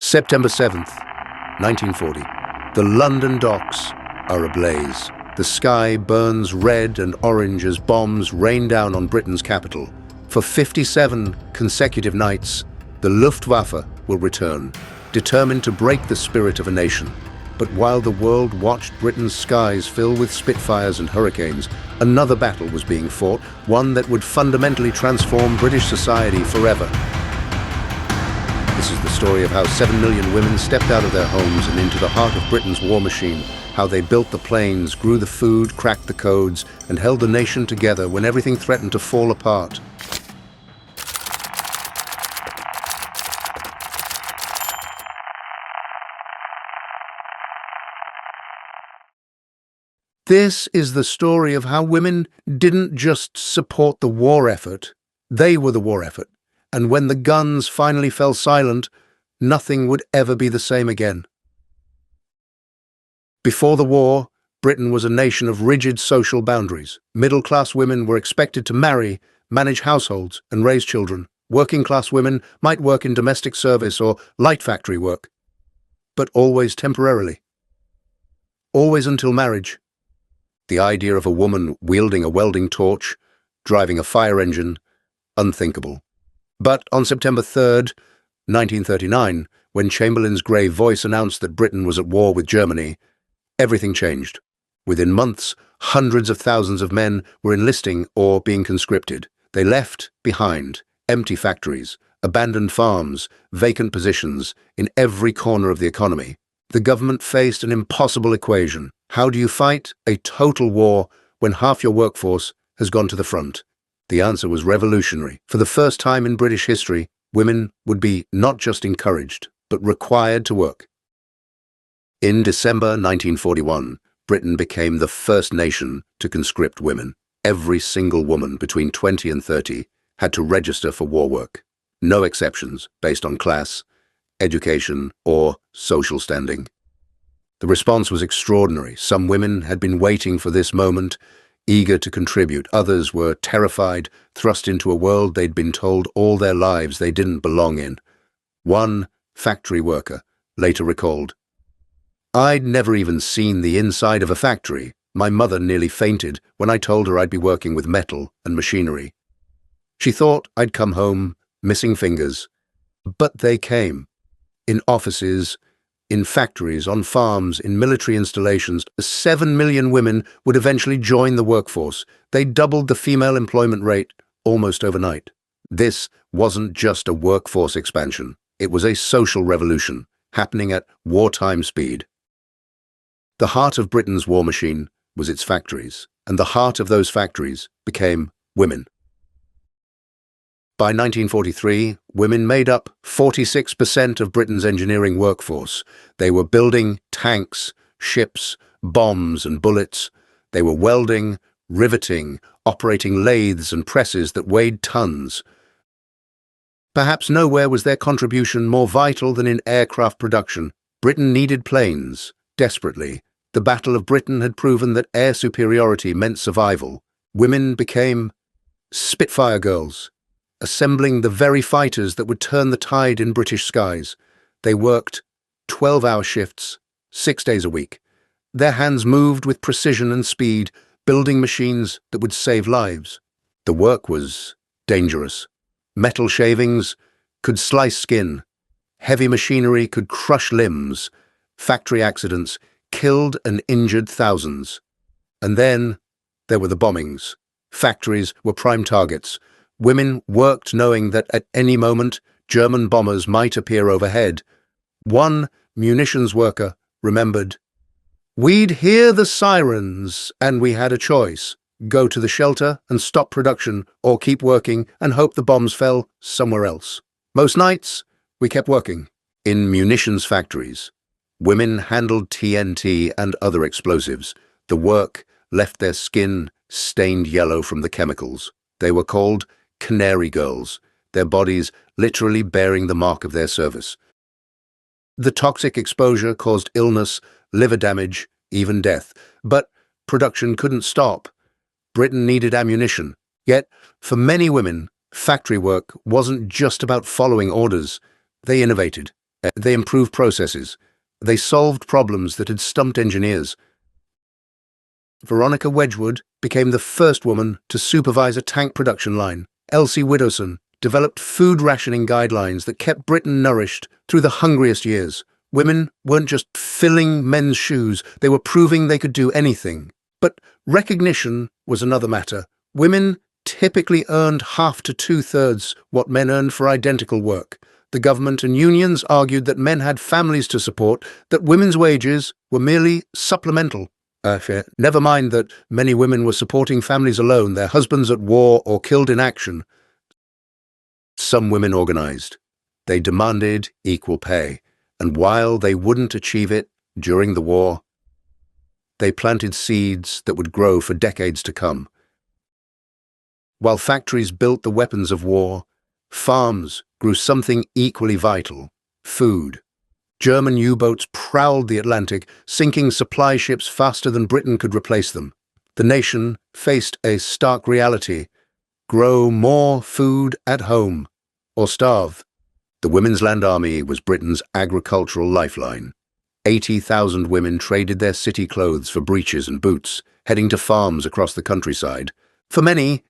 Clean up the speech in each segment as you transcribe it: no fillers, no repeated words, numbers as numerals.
September 7th, 1940. The London docks are ablaze. The sky burns red and orange as bombs rain down on Britain's capital. For 57 consecutive nights, the Luftwaffe will return, determined to break the spirit of a nation. But while the world watched Britain's skies fill with Spitfires and Hurricanes, another battle was being fought, one that would fundamentally transform British society forever. This is the story of how 7 million women stepped out of their homes and into the heart of Britain's war machine, how they built the planes, grew the food, cracked the codes, and held the nation together when everything threatened to fall apart. This is the story of how women didn't just support the war effort, they were the war effort. And when the guns finally fell silent, nothing would ever be the same again. Before the war, Britain was a nation of rigid social boundaries. Middle-class women were expected to marry, manage households, and raise children. Working-class women might work in domestic service or light factory work, but always temporarily. Always until marriage. The idea of a woman wielding a welding torch, driving a fire engine, unthinkable. But on September 3rd, 1939, when Chamberlain's grave voice announced that Britain was at war with Germany, everything changed. Within months, hundreds of thousands of men were enlisting or being conscripted. They left behind empty factories, abandoned farms, vacant positions in every corner of the economy. The government faced an impossible equation. How do you fight a total war when half your workforce has gone to the front? The answer was revolutionary. For the first time in British history, women would be not just encouraged, but required to work. In December 1941, Britain became the first nation to conscript women. Every single woman between 20 and 30 had to register for war work. No exceptions based on class, education, or social standing. The response was extraordinary. Some women had been waiting for this moment, eager to contribute. Others were terrified, thrust into a world they'd been told all their lives they didn't belong in. One factory worker later recalled, "I'd never even seen the inside of a factory. My mother nearly fainted when I told her I'd be working with metal and machinery. She thought I'd come home missing fingers. But they came. In offices, in factories, on farms, in military installations, 7 million women would eventually join the workforce. They doubled the female employment rate almost overnight. This wasn't just a workforce expansion. It was a social revolution happening at wartime speed. The heart of Britain's war machine was its factories, and the heart of those factories became women. By 1943, women made up 46% of Britain's engineering workforce. They were building tanks, ships, bombs and bullets. They were welding, riveting, operating lathes and presses that weighed tons. Perhaps nowhere was their contribution more vital than in aircraft production. Britain needed planes, desperately. The Battle of Britain had proven that air superiority meant survival. Women became Spitfire Girls, assembling the very fighters that would turn the tide in British skies. They worked 12-hour shifts, 6 days a week. Their hands moved with precision and speed, building machines that would save lives. The work was dangerous. Metal shavings could slice skin. Heavy machinery could crush limbs. Factory accidents killed and injured thousands. And then there were the bombings. Factories were prime targets. Women worked knowing that at any moment, German bombers might appear overhead. One munitions worker remembered, "We'd hear the sirens, and we had a choice. Go to the shelter and stop production, or keep working and hope the bombs fell somewhere else." Most nights, we kept working. In munitions factories, women handled TNT and other explosives. The work left their skin stained yellow from the chemicals. They were called Canary Girls, their bodies literally bearing the mark of their service. The toxic exposure caused illness, liver damage, even death. But production couldn't stop. Britain needed ammunition. Yet, for many women, factory work wasn't just about following orders. They innovated, They improved processes. They solved problems that had stumped engineers. Veronica Wedgwood became the first woman to supervise a tank production line. Elsie Widdowson developed food rationing guidelines that kept Britain nourished through the hungriest years. Women weren't just filling men's shoes, they were proving they could do anything. But recognition was another matter. Women typically earned half to two-thirds what men earned for identical work. The government and unions argued that men had families to support, that women's wages were merely supplemental. Never mind that many women were supporting families alone, their husbands at war or killed in action. Some women organized. They demanded equal pay, and while they wouldn't achieve it during the war, they planted seeds that would grow for decades to come. While factories built the weapons of war, farms grew something equally vital: food. German U-boats prowled the Atlantic, sinking supply ships faster than Britain could replace them. The nation faced a stark reality: grow more food at home, or starve. The Women's Land Army was Britain's agricultural lifeline. 80,000 women traded their city clothes for breeches and boots, heading to farms across the countryside. For many,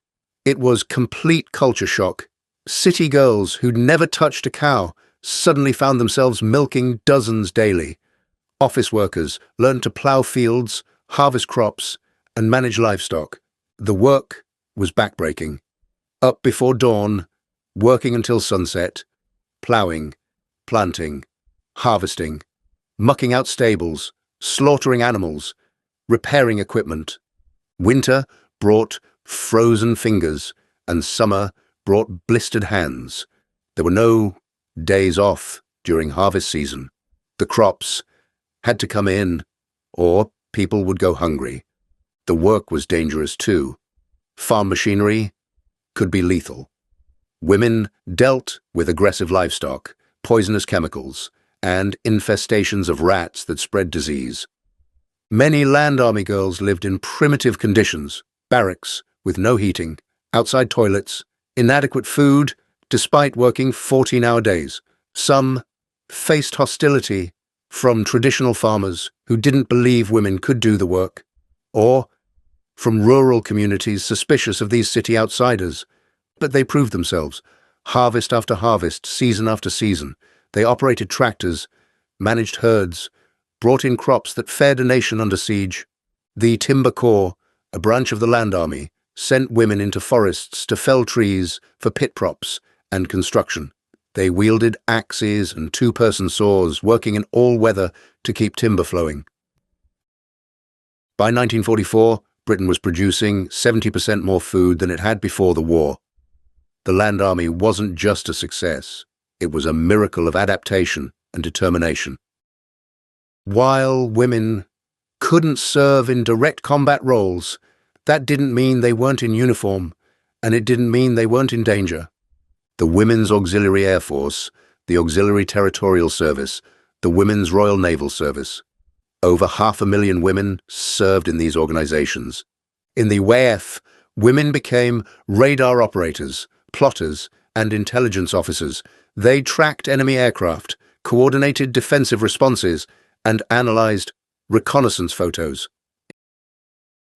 it was complete culture shock. City girls who'd never touched a cow suddenly found themselves milking dozens daily. Office workers learned to plough fields, harvest crops, and manage livestock. The work was backbreaking. Up before dawn, working until sunset, ploughing, planting, harvesting, mucking out stables, slaughtering animals, repairing equipment. Winter brought frozen fingers, and summer brought blistered hands. There were no days off during harvest season. The crops had to come in, or people would go hungry. The work was dangerous too. Farm machinery could be lethal. Women dealt with aggressive livestock, poisonous chemicals, and infestations of rats that spread disease. Many Land Army girls lived in primitive conditions: barracks with no heating, outside toilets, inadequate food, despite working 14-hour days. Some faced hostility from traditional farmers who didn't believe women could do the work, or from rural communities suspicious of these city outsiders. But they proved themselves. Harvest after harvest, season after season, they operated tractors, managed herds, brought in crops that fed a nation under siege. The Timber Corps, a branch of the Land Army, sent women into forests to fell trees for pit props and construction. They wielded axes and two-person saws, working in all weather to keep timber flowing. By 1944, Britain was producing 70% more food than it had before the war. The Land Army wasn't just a success, it was a miracle of adaptation and determination. While women couldn't serve in direct combat roles, that didn't mean they weren't in uniform, and it didn't mean they weren't in danger. The Women's Auxiliary Air Force, the Auxiliary Territorial Service, the Women's Royal Naval Service. Over 500,000 women served in these organizations. In the WWII, women became radar operators, plotters, and intelligence officers. They tracked enemy aircraft, coordinated defensive responses, and analyzed reconnaissance photos.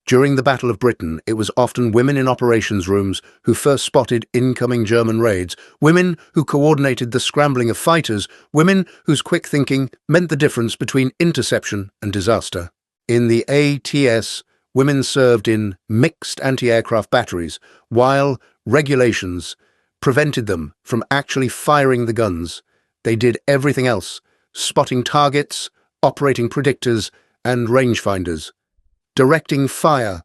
During the Battle of Britain, it was often women in operations rooms who first spotted incoming German raids, women who coordinated the scrambling of fighters, women whose quick thinking meant the difference between interception and disaster. In the ATS, women served in mixed anti-aircraft batteries, while regulations prevented them from actually firing the guns. They did everything else: spotting targets, operating predictors, and rangefinders, directing fire.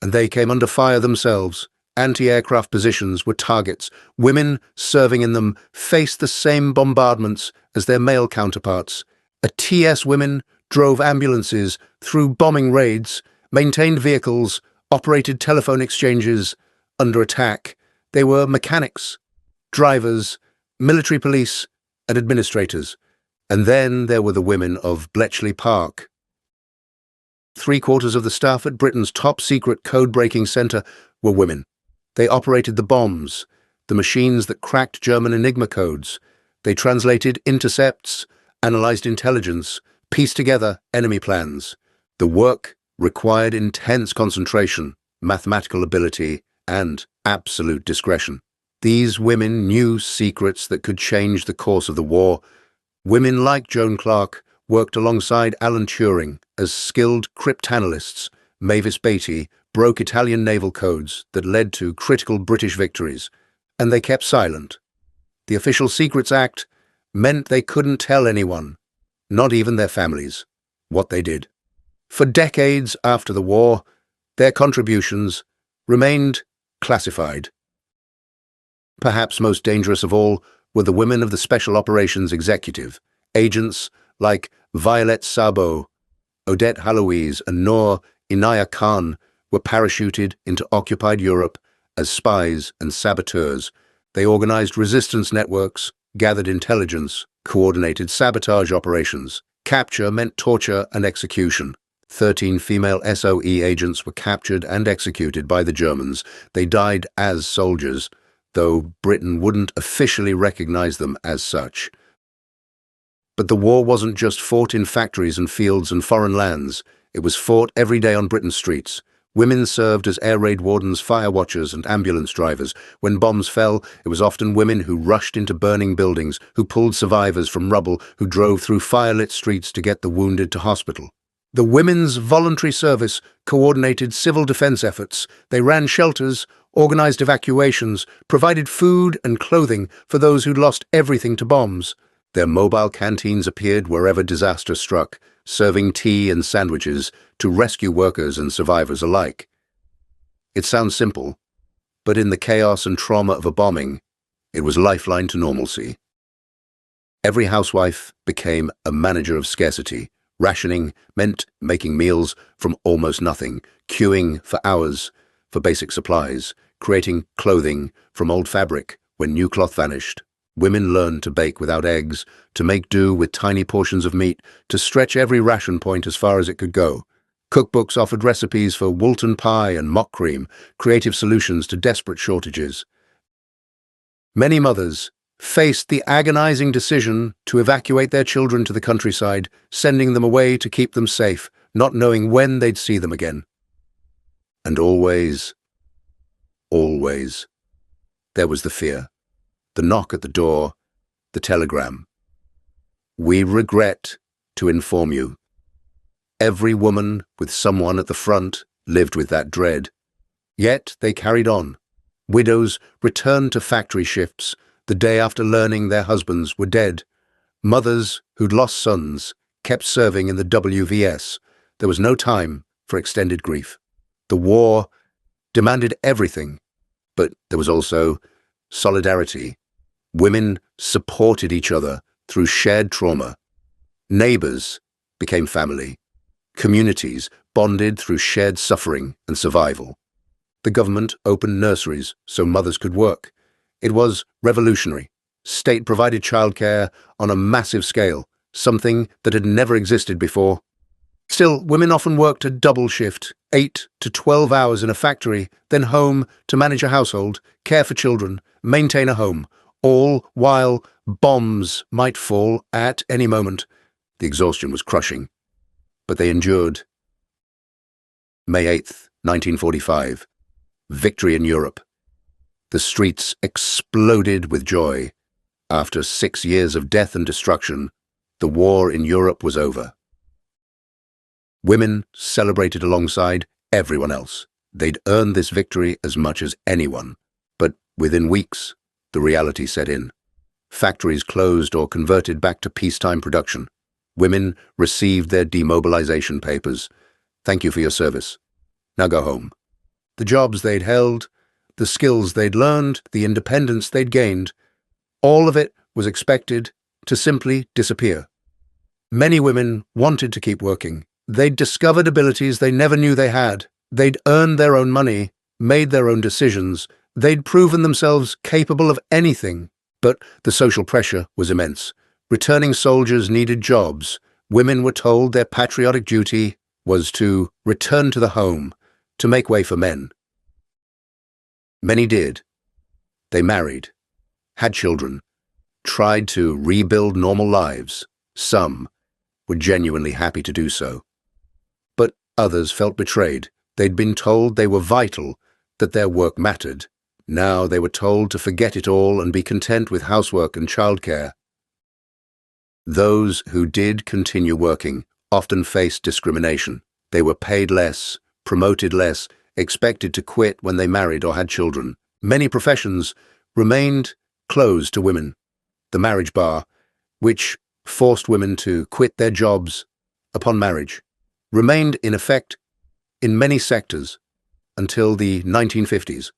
And they came under fire themselves. Anti-aircraft positions were targets. Women serving in them faced the same bombardments as their male counterparts. ATS women drove ambulances through bombing raids, maintained vehicles, operated telephone exchanges. Under attack, they were mechanics, drivers, military police, and administrators. And then there were the women of Bletchley Park. 3/4 of the staff at Britain's top-secret code-breaking centre were women. They operated the bombs, the machines that cracked German Enigma codes. They translated intercepts, analyzed intelligence, pieced together enemy plans. The work required intense concentration, mathematical ability, and absolute discretion. These women knew secrets that could change the course of the war. Women like Joan Clark worked alongside Alan Turing as skilled cryptanalysts. Mavis Beatty broke Italian naval codes that led to critical British victories, and they kept silent. The Official Secrets Act meant they couldn't tell anyone, not even their families, what they did. For decades after the war, their contributions remained classified. Perhaps most dangerous of all were the women of the Special Operations Executive. Agents like Violet Sabo, Odette Haloise, and Noor Inaya Khan were parachuted into occupied Europe as spies and saboteurs. They organized resistance networks, gathered intelligence, coordinated sabotage operations. Capture meant torture and execution. 13 female SOE agents were captured and executed by the Germans. They died as soldiers, though Britain wouldn't officially recognize them as such. But the war wasn't just fought in factories and fields and foreign lands. It was fought every day on Britain's streets. Women served as air raid wardens, fire watchers, and ambulance drivers. When bombs fell, it was often women who rushed into burning buildings, who pulled survivors from rubble, who drove through firelit streets to get the wounded to hospital. The Women's Voluntary Service coordinated civil defense efforts. They ran shelters, organized evacuations, provided food and clothing for those who'd lost everything to bombs. Their mobile canteens appeared wherever disaster struck, serving tea and sandwiches to rescue workers and survivors alike. It sounds simple, but in the chaos and trauma of a bombing, it was lifeline to normalcy. Every housewife became a manager of scarcity. Rationing meant making meals from almost nothing, queuing for hours for basic supplies, creating clothing from old fabric when new cloth vanished. Women learned to bake without eggs, to make do with tiny portions of meat, to stretch every ration point as far as it could go. Cookbooks offered recipes for Woolton pie and mock cream, creative solutions to desperate shortages. Many mothers faced the agonizing decision to evacuate their children to the countryside, sending them away to keep them safe, not knowing when they'd see them again. And always, there was the fear, the knock at the door, the telegram. We regret to inform you. Every woman with someone at the front lived with that dread. Yet they carried on. Widows returned to factory shifts the day after learning their husbands were dead. Mothers who'd lost sons kept serving in the WVS. There was no time for extended grief. The war demanded everything, but there was also solidarity. Women supported each other through shared trauma. Neighbors became family. Communities bonded through shared suffering and survival. The government opened nurseries so mothers could work. It was revolutionary. State-provided childcare on a massive scale, something that had never existed before. Still, women often worked a double shift, 8 to 12 hours in a factory, then home to manage a household, care for children, maintain a home, all while bombs might fall at any moment. The exhaustion was crushing, but they endured. May 8th, 1945. Victory in Europe. The streets exploded with joy. After 6 years of death and destruction, the war in Europe was over. Women celebrated alongside everyone else. They'd earned this victory as much as anyone. But within weeks, the reality set in. Factories closed or converted back to peacetime production. Women received their demobilization papers. Thank you for your service. Now go home. The jobs they'd held, the skills they'd learned, the independence they'd gained, all of it was expected to simply disappear. Many women wanted to keep working. They'd discovered abilities they never knew they had. They'd earned their own money, made their own decisions. They'd proven themselves capable of anything. But the social pressure was immense. Returning soldiers needed jobs. Women were told their patriotic duty was to return to the home, to make way for men. Many did. They married, had children, tried to rebuild normal lives. Some were genuinely happy to do so. But others felt betrayed. They'd been told they were vital, that their work mattered. Now they were told to forget it all and be content with housework and childcare. Those who did continue working often faced discrimination. They were paid less, promoted less, expected to quit when they married or had children. Many professions remained closed to women. The marriage bar, which forced women to quit their jobs upon marriage, remained in effect in many sectors until the 1950s.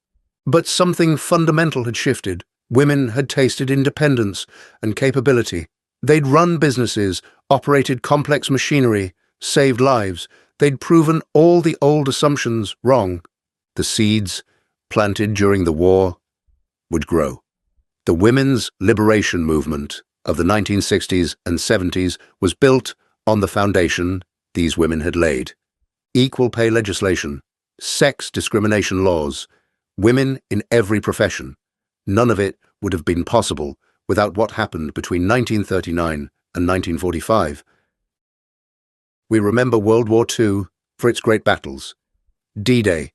But something fundamental had shifted. Women had tasted independence and capability. They'd run businesses, operated complex machinery, saved lives. They'd proven all the old assumptions wrong. The seeds planted during the war would grow. The women's liberation movement of the 1960s and 70s was built on the foundation these women had laid. Equal pay legislation, sex discrimination laws, women in every profession. None of it would have been possible without what happened between 1939 and 1945. We remember World War II for its great battles. D-Day,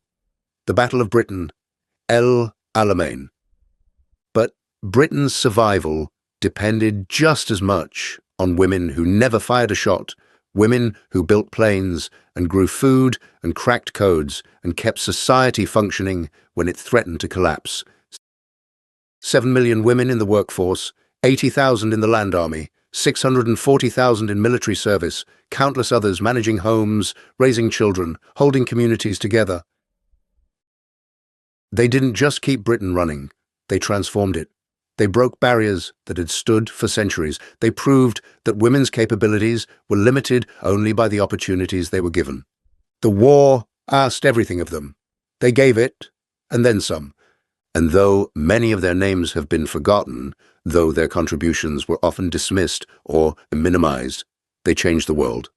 the Battle of Britain, El Alamein. But Britain's survival depended just as much on women who never fired a shot, women who built planes and grew food and cracked codes and kept society functioning when it threatened to collapse. 7 million women in the workforce, 80,000 in the land army, 640,000 in military service, countless others managing homes, raising children, holding communities together. They didn't just keep Britain running, they transformed it. They broke barriers that had stood for centuries. They proved that women's capabilities were limited only by the opportunities they were given. The war asked everything of them. They gave it, and then some. And though many of their names have been forgotten, though their contributions were often dismissed or minimized, they changed the world.